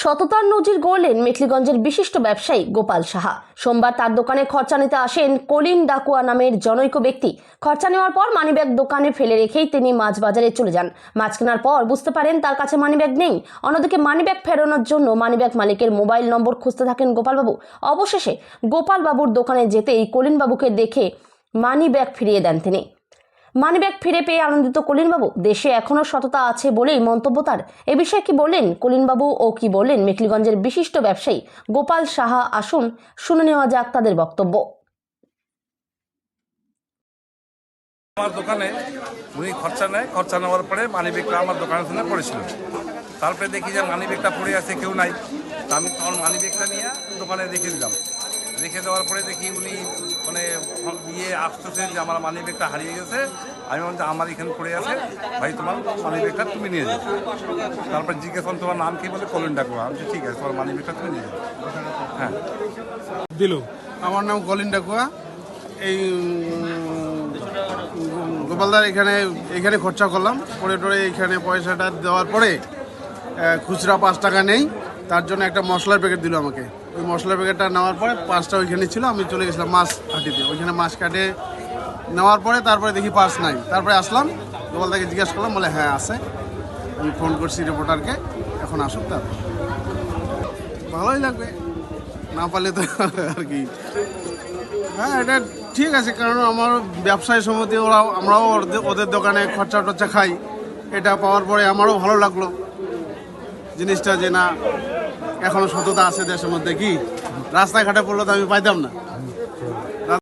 সততার নজির গড়লেন মেখলিগঞ্জের বিশিষ্ট ব্যবসায়ী গোপাল সাহা। সোমবার তার দোকানে খরচা নিতে আসেন কলিন ডাকুয়া নামের জনৈক ব্যক্তি। খরচা নেওয়ার পর মানিব্যাগ দোকানে ফেলে রেখেই তিনি মাছ বাজারে চলে যান। মাছ কেনার পর বুঝতে পারেন তার কাছে মানিব্যাগ নেই। অন্যদিকে মানিব্যাগ ফেরানোর জন্য মানিব্যাগ মালিকের মোবাইল নম্বর খুঁজতে থাকেন গোপালবাবু। অবশেষে গোপালবাবুর দোকানে যেতেই কলিনবাবুকে দেখে মানিব্যাগ ফিরিয়ে দেন তিনি। মানিব্যাগ ফিরে পেয়ে আনন্দিত কলিনবাবু। দেশে এখনো সততা আছে বলেই মন্তব্য তার। এ বিষয়ে কি বললেন কলিনবাবু ও কি বললেন মেখলিগঞ্জের বিশিষ্ট ব্যবসায়ী গোপাল সাহা, আসুন শুনে নেওয়া যাক তাদের বক্তব্য। আমার দোকানে উনি খরচা নেয়, খরচা নেওয়ার পরে মানিব্যাগটা আমার দোকানের সামনে পড়েছিল। তারপরে দেখি যে মানিব্যাগটা পড়ে আছে, কেউ নাই। তা আমি তখন মানিব্যাগটা নিয়ে দোকানে রেখে দিলাম। রেখে দেওয়ার পরে দেখি উনি মানে আসতেছে যে আমার মানিব্যাগটা হারিয়ে গেছে। আমি বললাম যে আমার এখানে পড়ে আছে, ভাই তোমার মানিব্যাগটা তুমি নিয়ে যাও। তারপরে জিজ্ঞেস করলাম তোমার নাম কি, বলে কলিন ডাকুয়া। আমি ঠিক আছে, তোমার মানিব্যাগটা তুমি নিয়ে যাও। হ্যাঁ দিল। আমার নাম কলিন ডাকুয়া। এই গোপালদার এখানে খরচা করলাম, পরে টোরে এইখানে পয়সাটা দেওয়ার পরে খুচরা 5 টাকা নেই, তার জন্য একটা মশলার প্যাকেট দিল আমাকে। ওই মশলার প্যাকেটটা নেওয়ার পরে 5টা ওইখানে ছিল, আমি চলে গেছিলাম মাছ কাটিতে। ওইখানে মাছ কাটে নেওয়ার পরে তারপরে দেখি পাস নাই। তারপরে আসলাম, গোপালদাকে জিজ্ঞাসা করলাম, বলে হ্যাঁ আছে। আমি ফোন করছি রিপোর্টারকে, এখন আসুক। তারপর ভালোই লাগবে, না পারলে তো আর কি। হ্যাঁ, এটা ঠিক আছে, কারণ আমার ব্যবসায়ী সমিতি আমরাও ওদের দোকানে খরচা টরচা খাই। এটা পাওয়ার পরে আমারও ভালো লাগলো জিনিসটা, যে না এখনো সততা আছে দেশের মধ্যে। কি রাস্তাঘাটে পড়লে তো আমি পাইতাম না।